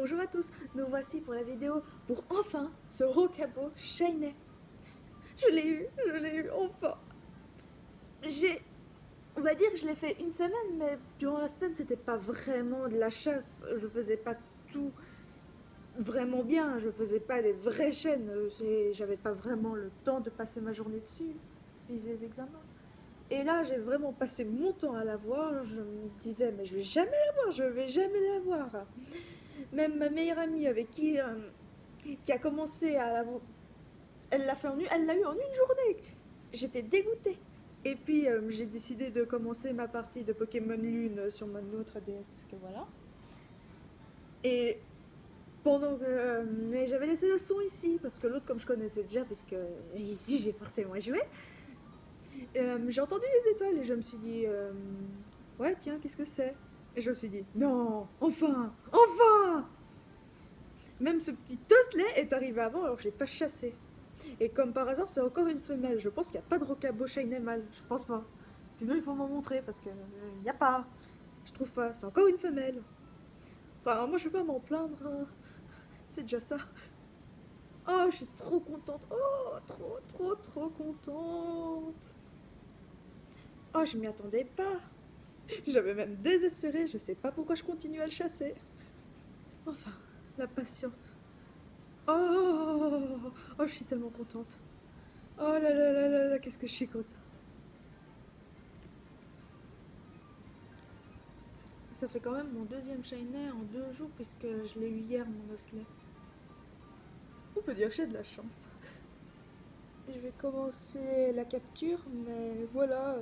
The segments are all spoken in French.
Bonjour à tous, nous voici pour la vidéo pour enfin ce Rocabo Shiny. Je l'ai eu enfin. J'ai, on va dire que je l'ai fait une semaine, mais durant la semaine c'était pas vraiment de la chasse. Je faisais pas tout vraiment bien, je faisais pas des vraies chaînes. J'avais pas vraiment le temps de passer ma journée dessus, puis les examens. Et là j'ai vraiment passé mon temps à la voir. Je me disais mais je vais jamais la voir, je vais jamais la voir. Même ma meilleure amie avec qui a commencé à la elle l'a fait elle l'a eu en une journée. J'étais dégoûtée. Et puis j'ai décidé de commencer ma partie de Pokémon Lune sur mon autre DS que voilà. Et pendant que mais j'avais laissé le son ici parce que l'autre comme je connaissais déjà puisque ici j'ai forcément joué. J'ai entendu les étoiles et je me suis dit ouais tiens qu'est-ce que c'est. Et je me suis dit non enfin enfin. Même ce petit Tosley est arrivé avant alors que j'ai pas chassé. Et comme par hasard, c'est encore une femelle. Je pense qu'il n'y a pas de Rocabo Shiny mâle. Je pense pas. Sinon, il faut m'en montrer parce que il n'y a pas. Je trouve pas. C'est encore une femelle. Enfin, moi, je vais pas m'en plaindre. Hein. C'est déjà ça. Oh, je suis trop contente. Oh, trop contente. Oh, je m'y attendais pas. J'avais même désespéré. Je sais pas pourquoi je continue à le chasser. Enfin, la patience. Oh, oh, je suis tellement contente. Oh là, qu'est-ce que je suis contente. Ça fait quand même mon deuxième Shiny en 2 jours puisque je l'ai eu hier mon Osley. On peut dire que j'ai de la chance. Je vais commencer la capture mais voilà.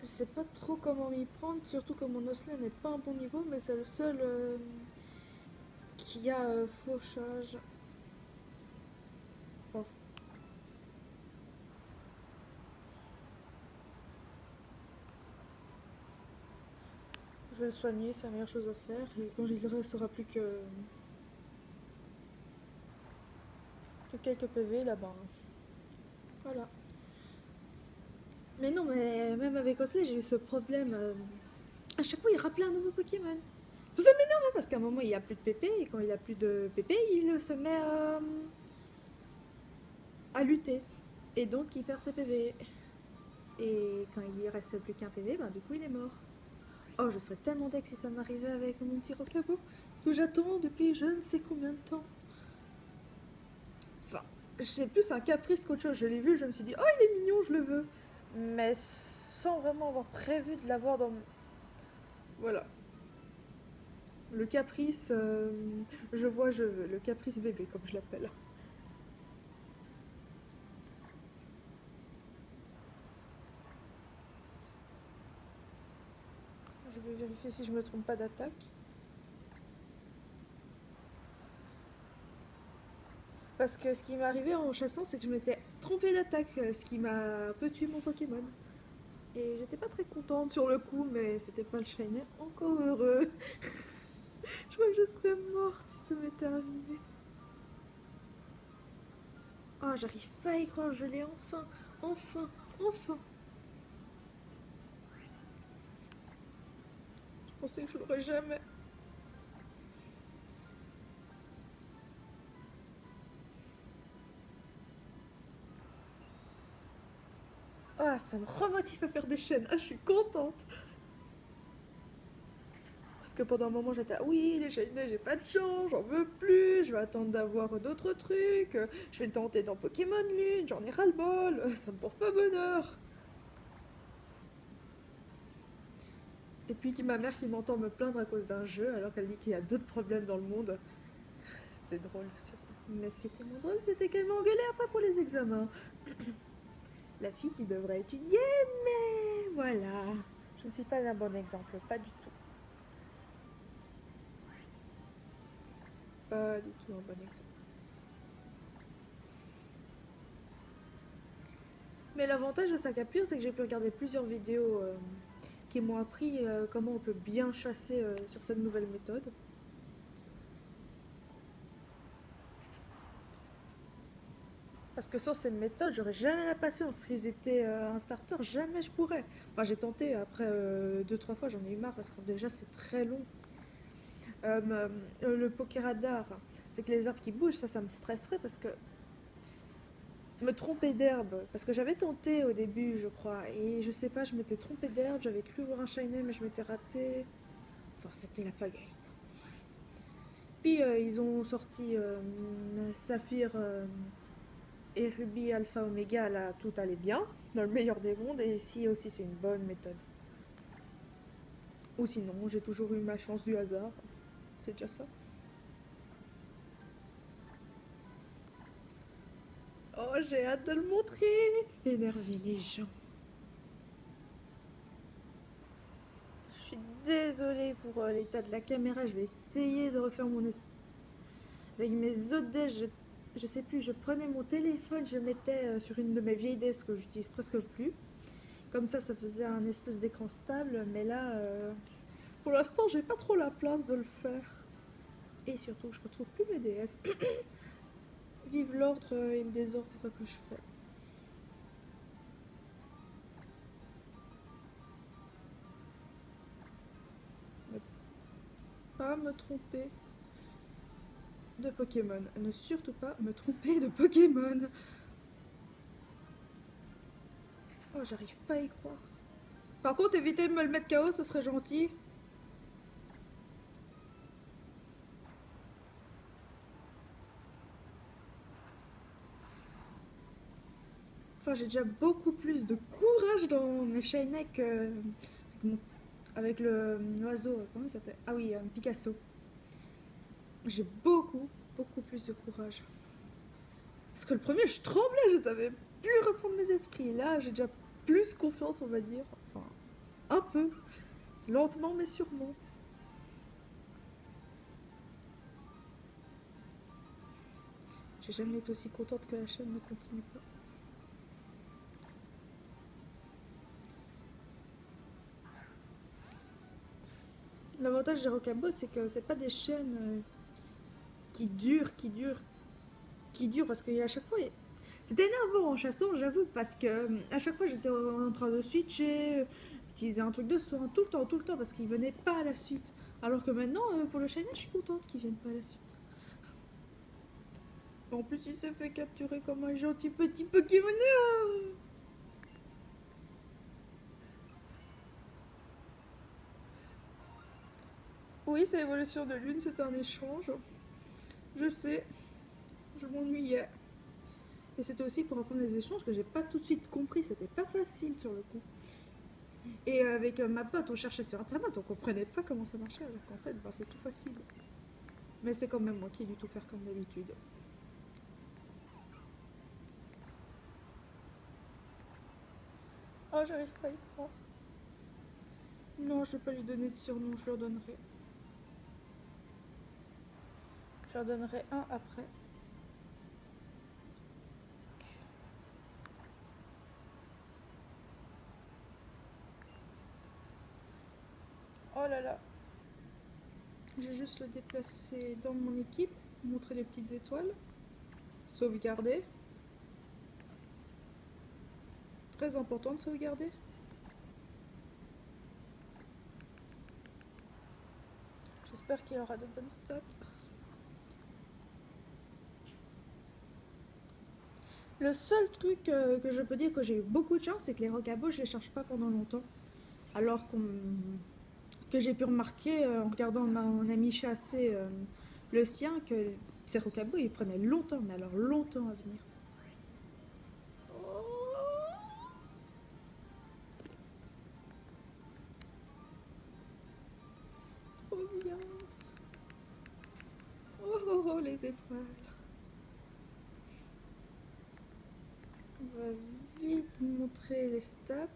Je sais pas trop comment m'y prendre, surtout que mon Osley n'est pas un bon niveau mais c'est le seul qui a fauchage. Bon, je vais le soigner, c'est la meilleure chose à faire et quand il restera plus que quelques PV là-bas. Voilà. Mais non, mais même avec Osley, j'ai eu ce problème. À chaque fois, il rappelait un nouveau Pokémon. Ça m'énerve parce qu'à un moment, il n'y a plus de PP et quand il n'y a plus de PP, il se met à lutter. Et donc, il perd ses PV. Et quand il ne reste plus qu'un PV, ben, du coup, il est mort. Oh, je serais tellement deck si ça m'arrivait avec mon petit Rocabo que j'attends depuis je ne sais combien de temps. Enfin, j'ai plus un caprice qu'autre chose. Je l'ai vu, je me suis dit, oh, il est mignon, je le veux. Mais sans vraiment avoir prévu de l'avoir dans mon... Voilà. Le caprice, je vois, je veux. Le caprice bébé, comme je l'appelle. Je vais vérifier si je me trompe pas d'attaque. Parce que ce qui m'est arrivé en chassant, c'est que je m'étais trompée d'attaque, ce qui m'a un peu tué mon Pokémon. Et j'étais pas très contente sur le coup, mais c'était pas le shiner. Encore heureux. Je crois que je serais morte si ça m'était arrivé. Oh, j'arrive pas à y croire, je l'ai enfin, enfin. Je pensais que je l'aurais jamais. Ah, ça me remotive à faire des chaînes. Ah, je suis contente. Parce que pendant un moment, j'étais oui, les chaînes, j'ai pas de chance, j'en veux plus, je vais attendre d'avoir d'autres trucs, je vais le tenter dans Pokémon Lune, j'en ai ras-le-bol, ça me porte pas bonheur. Et puis ma mère qui m'entend me plaindre à cause d'un jeu alors qu'elle dit qu'il y a d'autres problèmes dans le monde. C'était drôle. Mais ce qui était moins drôle, c'était qu'elle m'engueulait après pour les examens. La fille qui devrait étudier, mais voilà. Je ne suis pas un bon exemple, pas du tout. Pas du tout un bon exemple. Mais l'avantage de sa capture, c'est que j'ai pu regarder plusieurs vidéos qui m'ont appris comment on peut bien chasser sur cette nouvelle méthode. Parce que sans cette méthode, j'aurais jamais la patience. Resetter un starter, jamais je pourrais. Enfin, j'ai tenté après 2-3 fois, j'en ai eu marre parce que déjà c'est très long. Le Pokéradar, avec les arbres qui bougent, ça me stresserait parce que me tromper d'herbe, parce que j'avais tenté au début, je crois, et je sais pas, je m'étais trompée d'herbe, j'avais cru voir un shiny, mais je m'étais ratée. Enfin, c'était la pagaille. Puis ils ont sorti Saphir et Ruby Alpha Omega, là tout allait bien, dans le meilleur des mondes, et ici aussi c'est une bonne méthode. Ou sinon, j'ai toujours eu ma chance du hasard, c'est déjà ça. Oh, j'ai hâte de le montrer! Énerver les gens. Je suis désolée pour l'état de la caméra, je vais essayer de refaire mon esprit. Avec mes autres dés, je sais plus, je prenais mon téléphone, je mettais sur une de mes vieilles dés que j'utilise presque plus. Comme ça faisait un espèce d'écran stable, mais là, pour l'instant, j'ai pas trop la place de le faire. Et surtout, je retrouve plus mes DS. Vive l'ordre et le désordre que je fais. Ne pas me tromper de Pokémon. Ne surtout pas me tromper de Pokémon. Oh, j'arrive pas à y croire. Par contre, évitez de me le mettre KO, ce serait gentil. Enfin, j'ai déjà beaucoup plus de courage dans mes Shiny que avec l'oiseau. Comment il s'appelle? Ah oui, Picasso. J'ai beaucoup plus de courage. Parce que le premier, je tremblais, je savais plus reprendre mes esprits. Là, j'ai déjà plus confiance, on va dire. Enfin, un peu. Lentement, mais sûrement. J'ai jamais été aussi contente que la chaîne ne continue pas. L'avantage des Rocabo, c'est que c'est pas des chaînes qui durent, parce qu'à chaque fois, c'était énervant en chassant, j'avoue, parce que à chaque fois j'étais en train de switcher, utiliser un truc de soin, tout le temps, parce qu'ils venaient pas à la suite. Alors que maintenant, pour le shiny, je suis contente qu'ils viennent pas à la suite. En plus, il s'est fait capturer comme un gentil petit Pokémon. Oui, c'est évolution de lune, c'est un échange. Je sais, je m'ennuyais. Et c'était aussi pour apprendre les échanges que j'ai pas tout de suite compris, c'était pas facile sur le coup. Et avec ma pote, on cherchait sur internet, on comprenait pas comment ça marchait, alors qu'en fait, c'est tout facile. Mais c'est quand même moi qui ai dû tout faire comme d'habitude. Oh, j'arrive pas à y croire. Non, je vais pas lui donner de surnom, je leur donnerai. Je leur donnerai un après. Oh là là. J'ai juste le déplacer dans mon équipe, montrer les petites étoiles, sauvegarder. Très important de sauvegarder. J'espère qu'il aura de bonnes stats. Le seul truc que je peux dire que j'ai eu beaucoup de chance, c'est que les Rocabos, je les charge pas pendant longtemps. Alors que j'ai pu remarquer en regardant mon ami chasser le sien que ces Rocabos, ils prenaient longtemps, mais alors longtemps à venir. Oh, trop bien. Oh, les étoiles. On va vite montrer les stats.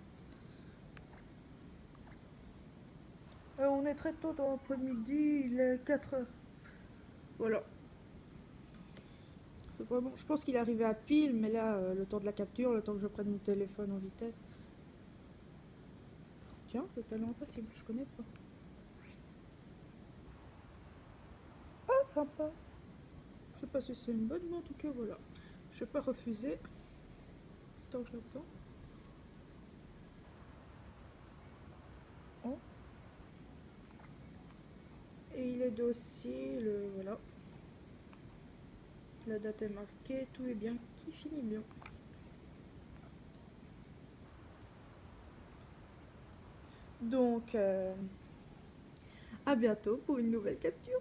On est très tôt dans l'après-midi, il est 4h. Voilà. C'est vraiment... Je pense qu'il est arrivé à pile, mais là, le temps de la capture, le temps que je prenne mon téléphone en vitesse. Tiens, le talent impossible, je connais pas. Ah, sympa. Je sais pas si c'est une bonne, mais en tout cas, voilà. Je vais pas refuser. Tant que j'attends. Oh. Et il est docile, voilà. La date est marquée, tout est bien qui finit bien. Donc, à bientôt pour une nouvelle capture.